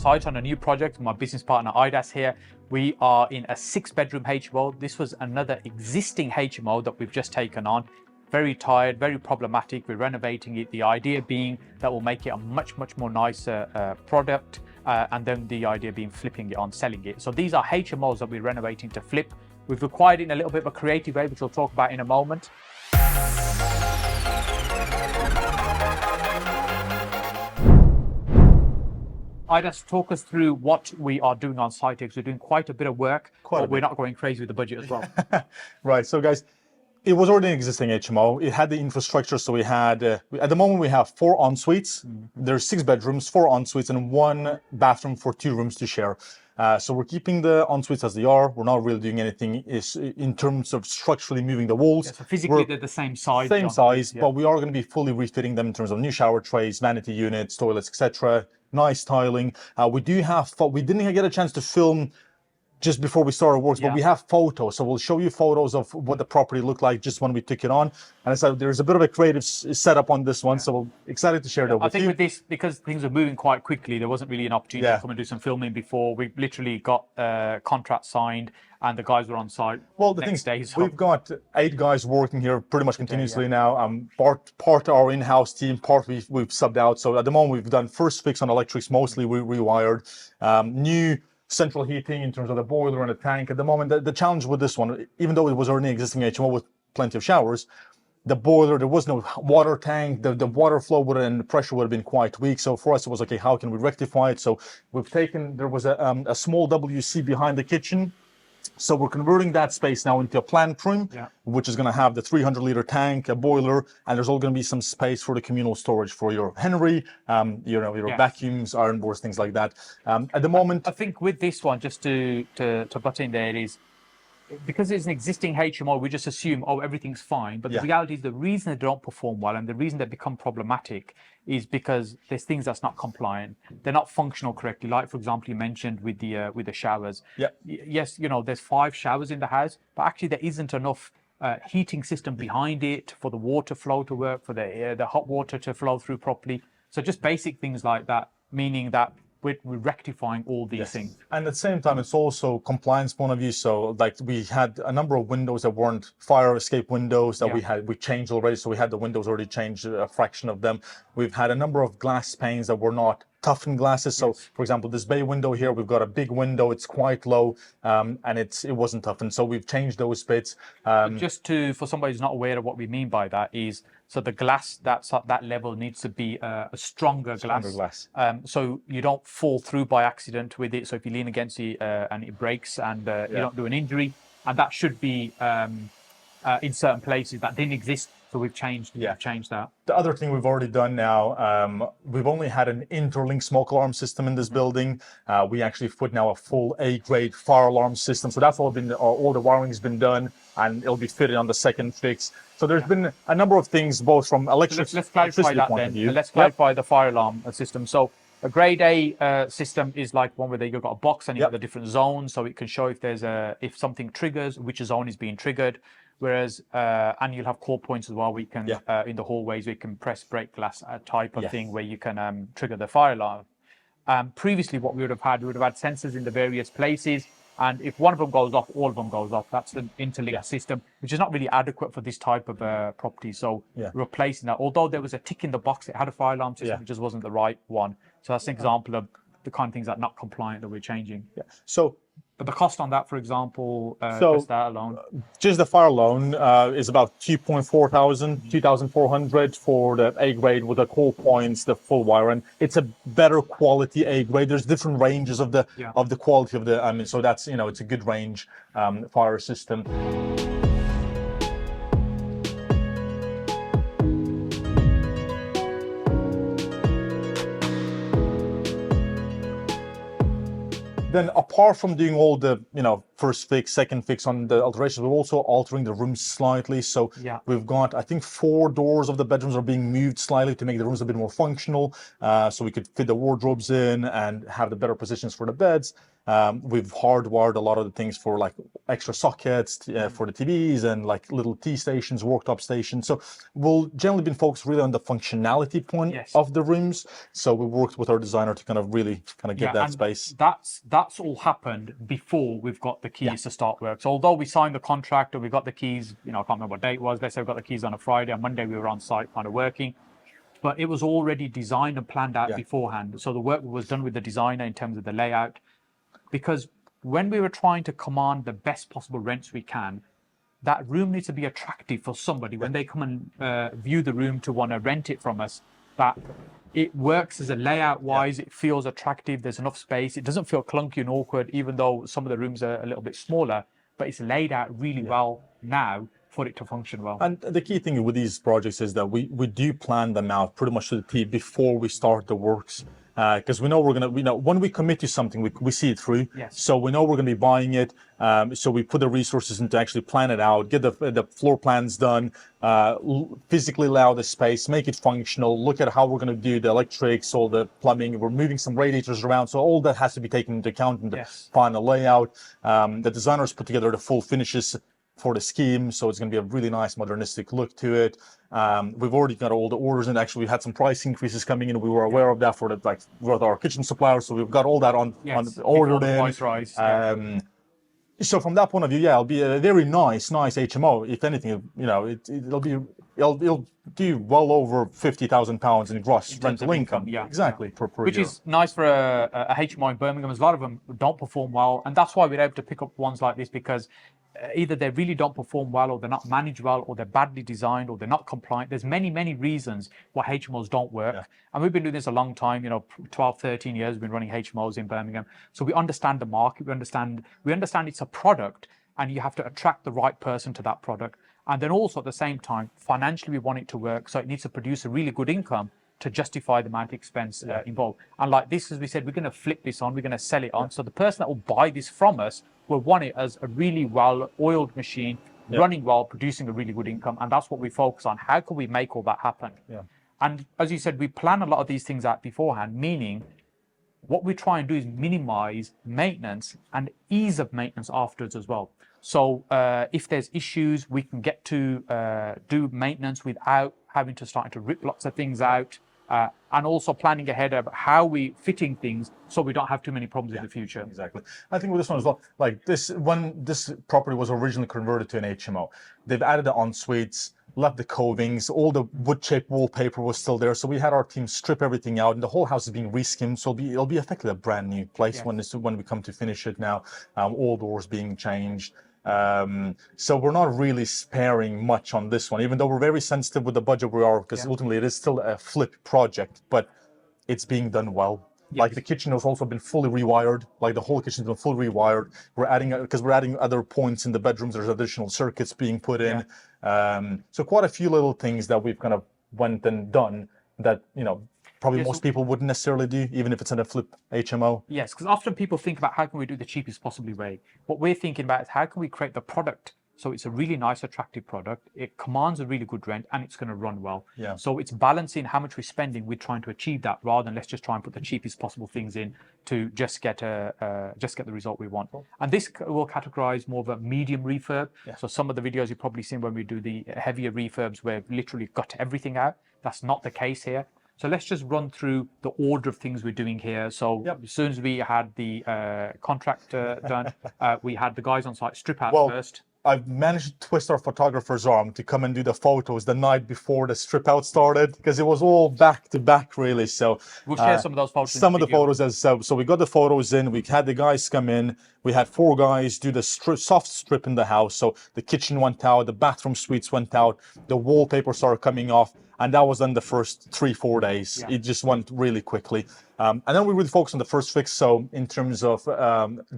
site on a new project. My business partner 𝗍𝗲𝘁 here. We are in a 6-bedroom HMO. This was another existing HMO that we've just taken on. Very tired, very problematic. We're renovating it. The idea being that will make it a much more nicer product, and then the idea being flipping it on, selling it. So these are HMOs that we're renovating to flip. We've acquired it in a little bit of a creative way, which we'll talk about in a moment. 𝗍𝗲𝘁, talk us through what we are doing on site, because we're doing quite a bit of work, but we're not going crazy with the budget as well. Right, so guys, it was already an existing HMO. It had the infrastructure, so we had, at the moment we have 4 en-suites. There's 6 bedrooms, 4 en-suites, and 1 bathroom for 2 rooms to share. So we're keeping the en-suites as they are. We're not really doing anything in terms of structurally moving the walls. Yeah, so physically they're the same size. Same size, but we are going to be fully refitting them in terms of new shower trays, vanity units, toilets, etc. Nice tiling. We didn't get a chance to film just before we started works, but we have photos, so we'll show you photos of what the property looked like just when we took it on. And so there's a bit of a creative setup on this one, so we're excited to share that with you. I think with this, because things are moving quite quickly, there wasn't really an opportunity to come and do some filming before. We literally got a contract signed and the guys were on site. Well, the thing is, we've got 8 guys working here pretty much continuously now. Part our in-house team, part we've subbed out. So at the moment we've done first fix on electrics, mostly we rewired. New central heating in terms of the boiler and the tank. At the moment, the challenge with this one, even though it was already an existing HMO with plenty of showers, the boiler, there was no water tank, the water flow and the pressure would have been quite weak. So for us, it was okay, how can we rectify it? So we've taken, there was a small WC behind the kitchen. So we're converting that space now into a plant room, which is going to have the 300-liter tank, a boiler, and there's all going to be some space for the communal storage for your Henry, your vacuums, iron boards, things like that. At the moment, I think with this one, just to butt in there, is because it's an existing HMO, we just assume, oh, everything's fine. But the reality is the reason they don't perform well and the reason they become problematic is because there's things that's not compliant. They're not functional correctly. Like, for example, you mentioned with the showers. Yes, there's 5 showers in the house, but actually there isn't enough heating system behind it for the water flow to work, for the hot water to flow through properly. So just basic things like that, meaning that we're rectifying all these things. And at the same time, it's also compliance point of view. So like we had a number of windows that weren't fire escape windows that we changed already. So we had the windows already changed, a fraction of them. We've had a number of glass panes that were not toughened glasses. So for example, this bay window here, we've got a big window, it's quite low, and it wasn't toughened. So we've changed those bits. Just for somebody who's not aware of what we mean by that is, so the glass that's at that level needs to be a stronger glass. So you don't fall through by accident with it. So if you lean against it and it breaks and you don't do an injury, and that should be in certain places that didn't exist. So we've changed that. The other thing we've already done now, we've only had an interlinked smoke alarm system in this building. We actually put now a full A-grade fire alarm system. So that's all the wiring's been done, and it'll be fitted on the second fix. So there's been a number of things, both from electric. So let's clarify that then. Let's clarify the fire alarm system. So a grade A system is like one where you've got a box and you've got the different zones, so it can show if something triggers, which zone is being triggered. Whereas, and you'll have call points as well. We can, in the hallways, we can press break glass type of thing where you can trigger the fire alarm. Previously, what we would have had sensors in the various places. And if one of them goes off, all of them goes off. That's the interlinked system, which is not really adequate for this type of property. So replacing that, although there was a tick in the box, it had a fire alarm system, it just wasn't the right one. So that's an example of the kind of things that are not compliant that we're changing. So, but the cost on that, for example, just that alone? Just the fire alone is about 2,400 for the A grade with the call points, the full wire, and it's a better quality A grade. There's different ranges of the quality of the. So that's it's a good range fire system. Then apart from doing all the, first fix, second fix on the alterations, we're also altering the rooms slightly. So we've got, I think 4 doors of the bedrooms are being moved slightly to make the rooms a bit more functional. So we could fit the wardrobes in and have the better positions for the beds. We've hardwired a lot of the things for like extra sockets for the TVs and like little tea stations, worktop stations. So we'll generally been focused really on the functionality point of the rooms. So we worked with our designer to kind of really get that space. That's all happened before we've got the keys to start work. So although we signed the contract and we got the keys, I can't remember what date it was. Let's say we got the keys on a Friday. On Monday we were on site kind of working. But it was already designed and planned out beforehand. So the work was done with the designer in terms of the layout. Because when we were trying to command the best possible rents we can, that room needs to be attractive for somebody when they come and view the room to want to rent it from us, that it works as a layout wise, it feels attractive, there's enough space, it doesn't feel clunky and awkward, even though some of the rooms are a little bit smaller, but it's laid out really well now for it to function well. And the key thing with these projects is that we do plan them out pretty much to the T before we start the works. Because we know when we commit to something, we see it through. So we know we're going to be buying it. So we put the resources in to actually plan it out, get the floor plans done, physically lay out the space, make it functional, look at how we're going to do the electrics, all the plumbing. We're moving some radiators around. So all that has to be taken into account in the final layout. The designers put together the full finishes for the scheme, so it's going to be a really nice modernistic look to it. We've already got all the orders, and actually we had some price increases coming in. We were aware of that with our kitchen suppliers, so we've got all that on ordered in. Price rise, So from that point of view, it'll be a very nice HMO. If anything, it'll do well over £50,000 in gross rental income. Exactly. Per which year. is nice for a HMO in Birmingham. As a lot of them don't perform well, and that's why we're able to pick up ones like this, because either they really don't perform well, or they're not managed well, or they're badly designed, or they're not compliant. There's many reasons why HMOs don't work. And we've been doing this a long time, 12, 13 years we've been running HMOs in Birmingham. So we understand the market, we understand it's a product, and you have to attract the right person to that product. And then also at the same time, financially we want it to work, so it needs to produce a really good income to justify the amount of expense involved. And like this, as we said, we're going to flip this on, we're going to sell it on. So the person that will buy this from us will want it as a really well-oiled machine, running well, producing a really good income. And that's what we focus on. How can we make all that happen? And as you said, we plan a lot of these things out beforehand, meaning what we try and do is minimize maintenance and ease of maintenance afterwards as well. So if there's issues, we can get to do maintenance without having to start to rip lots of things out. And also planning ahead of how we fitting things so we don't have too many problems in the future. Exactly. I think with this one as well, like this, when this property was originally converted to an HMO, they've added the en-suites, left the covings, all the wood-shaped wallpaper was still there. So we had our team strip everything out, and the whole house is being re-skimmed. So it'll be effectively a brand new place when we come to finish it now. All doors being changed. So we're not really sparing much on this one, even though we're very sensitive with the budget we are, because ultimately it is still a flip project, but it's being done well. Like the kitchen has also been fully rewired, like the whole kitchen's been fully rewired. We're adding other points in the bedrooms. There's additional circuits being put in. So quite a few little things that we've kind of went and done that, probably most people wouldn't necessarily do, even if it's in a flip HMO. Yes, because often people think about how can we do the cheapest possible way. What we're thinking about is how can we create the product so it's a really nice, attractive product, it commands a really good rent, and it's going to run well. So it's balancing how much we're spending with trying to achieve that, rather than let's just try and put the cheapest possible things in to just get the result we want. And this will categorize more of a medium refurb. So some of the videos you've probably seen when we do the heavier refurbs, where we've literally got everything out. That's not the case here. So let's just run through the order of things we're doing here. So as soon as we had the contract done, we had the guys on site strip out first. I've managed to twist our photographer's arm to come and do the photos the night before the strip out started, because it was all back to back really. So we'll share some of those photos. Some of the photos so we got the photos in, we had the guys come in, we had 4 guys do the soft strip in the house. So the kitchen went out, the bathroom suites went out, the wallpaper started coming off. And that was then the first 3-4 days. It just went really quickly. And then we really focused on the first fix. So in terms of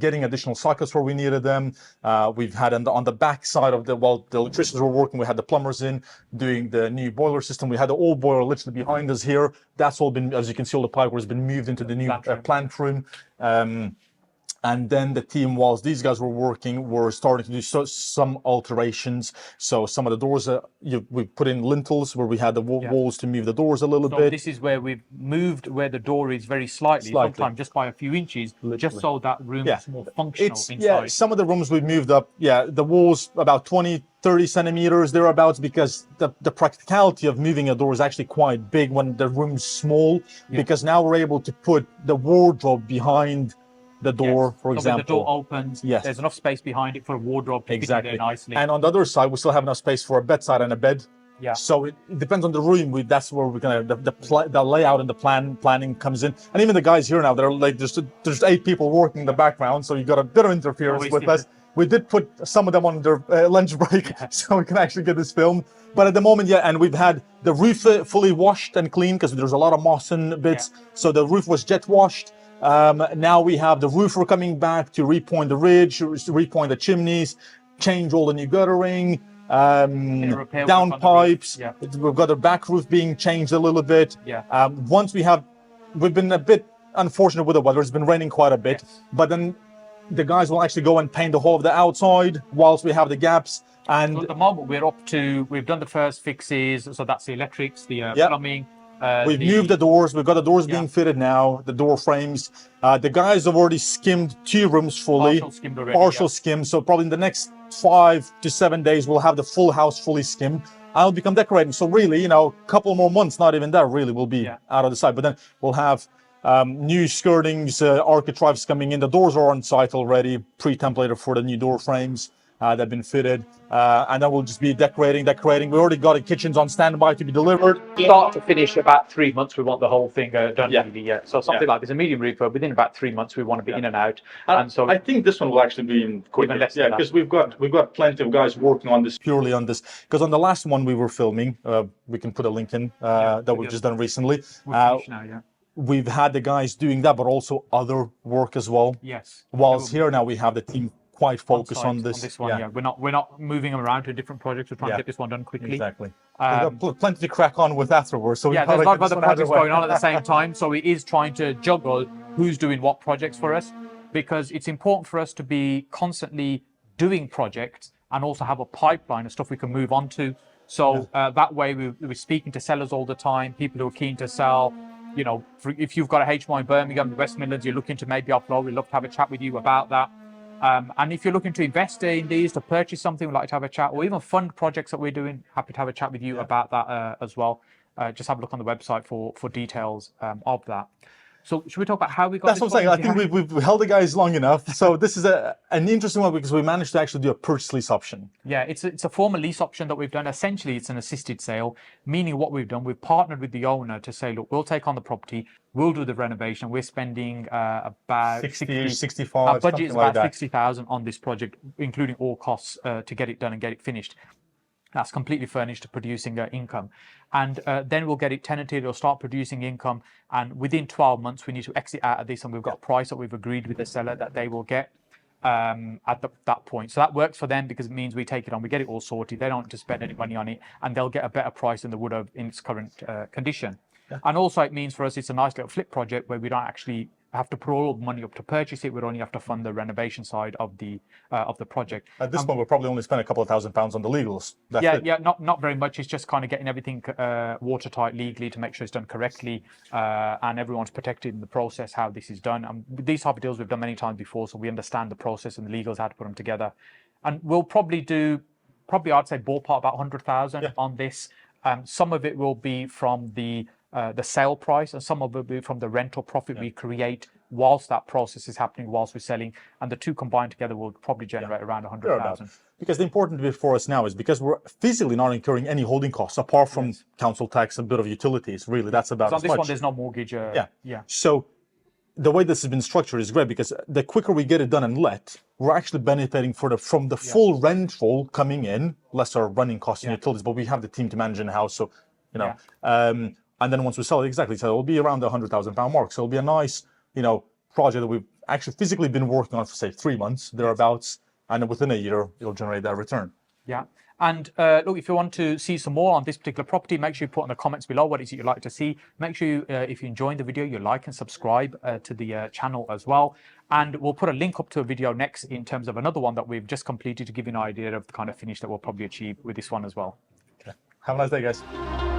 getting additional sockets where we needed them, we've had on the back side of the electricians were working, we had the plumbers in doing the new boiler system. We had the old boiler literally behind us here. That's all been, as you can see, all the pipe has been moved into the new plant room. And then the team, whilst these guys were working, were starting to do some alterations. So some of the doors, we put in lintels where we had the walls to move the doors a little bit. This is where we've moved where the door is very slightly. Sometimes just by a few inches, just so that room is more functional inside. Yeah, some of the rooms we've moved up, the walls about 20, 30 centimeters, thereabouts, because the practicality of moving a door is actually quite big when the room's small, because now we're able to put the wardrobe behind the door, for example. When the door opens, there's enough space behind it for a wardrobe to fit in there nicely. And on the other side, we still have enough space for a bedside and a bed. Yeah. So it depends on the room. That's where we're gonna the layout and the planning comes in. And even the guys here now, they're like there's 8 people working in the background, so you got a bit of interference with us. We did put some of them on their lunch break, so we can actually get this filmed. But at the moment, and we've had the roof fully washed and cleaned because there's a lot of moss and bits. So the roof was jet washed. Now we have the roofer coming back to repoint the ridge, repoint the chimneys, change all the new guttering, down pipes. We've got the back roof being changed a little bit. We've been a bit unfortunate with the weather. It's been raining quite a bit, but then the guys will actually go and paint the whole of the outside whilst we have the gaps. And so at the moment we've done the first fixes. So that's the electrics, the plumbing. We've moved the doors. We've got the doors being fitted now, the door frames. The guys have already skimmed 2 rooms fully. Partial skimmed. So probably in the next 5 to 7 days, we'll have the full house fully skimmed. I'll become decorating. So really, a couple more months, not even that really, will be out of the site. But then we'll have new skirtings, architraves coming in. The doors are on site already, pre-templated for the new door frames. That have been fitted, and then we'll just be decorating. We already got the kitchens on standby to be delivered. Start to finish, about 3 months. We want the whole thing done. Really, So something like this, a medium refurb, within about 3 months, we want to be in and out. And so I think this one will actually be in quicker. Because we've got plenty of guys working on this purely on this. Because on the last one we were filming, we can put a link in that we've just done recently. We've had the guys doing that, but also other work as well. Whilst here now we have the team quite focused on this one. We're not moving them around to different projects. We're trying to get this one done quickly. Exactly. We've got plenty to crack on with afterwards. So there's a lot of other projects going on at the same time. So it is trying to juggle who's doing what projects for us, because it's important for us to be constantly doing projects and also have a pipeline of stuff we can move on to. So that way we're speaking to sellers all the time, people who are keen to sell. If you've got a HMO in Birmingham, the West Midlands, you're looking to maybe offload, we'd love to have a chat with you about that. And if you're looking to invest in these, to purchase something, we'd like to have a chat, or even fund projects that we're doing, happy to have a chat with you about that as well. Just have a look on the website for details of that. So should we talk about how we got That's what I'm saying. I think we've held the guys long enough. So this is an interesting one because we managed to actually do a purchase lease option. Yeah, it's a formal lease option that we've done. Essentially, it's an assisted sale, meaning what we've done, we've partnered with the owner to say, look, we'll take on the property, we'll do the renovation. We're spending about 65. Our budget is about 60,000 on this project, including all costs to get it done and get it finished. That's completely furnished to producing income. And then we'll get it tenanted, it'll start producing income. And within 12 months, we need to exit out of this. And we've got a price that we've agreed with the seller that they will get at that point. So that works for them because it means we take it on, we get it all sorted. They don't have to spend any money on it, and they'll get a better price than they would have in its current condition. And also it means for us, it's a nice little flip project where we don't actually have to put all the money up to purchase it. We'd only have to fund the renovation side of the project. At this point, we'll probably only spend a couple of £1,000 on the legals. Not very much. It's just kind of getting everything watertight legally to make sure it's done correctly, and everyone's protected in the process how this is done. And these type of deals we've done many times before, so we understand the process and the legals, how to put them together. And we'll probably do, I'd say ballpark about 100,000 on this. Some of it will be from the sale price, and some of it will be from the rental profit we create whilst that process is happening, whilst we're selling, and the two combined together will probably generate around 100,000. Because the important bit for us now is because we're physically not incurring any holding costs apart from council tax and a bit of utilities. Really, that's about so as on this much. One, there's no mortgage. So the way this has been structured is great because the quicker we get it done and let, we're actually benefiting from the full rental coming in, less our running costs and utilities, but we have the team to manage in the house. So, and then once we sell it, so it'll be around the £100,000 mark. So it'll be a nice, project that we've actually physically been working on for say 3 months, thereabouts, and within a year, it'll generate that return. Yeah, And look, if you want to see some more on this particular property, make sure you put in the comments below what is it you'd like to see. Make sure you, if you enjoyed the video, you like and subscribe to the channel as well. And we'll put a link up to a video next in terms of another one that we've just completed to give you an idea of the kind of finish that we'll probably achieve with this one as well. Okay. Have a nice day, guys.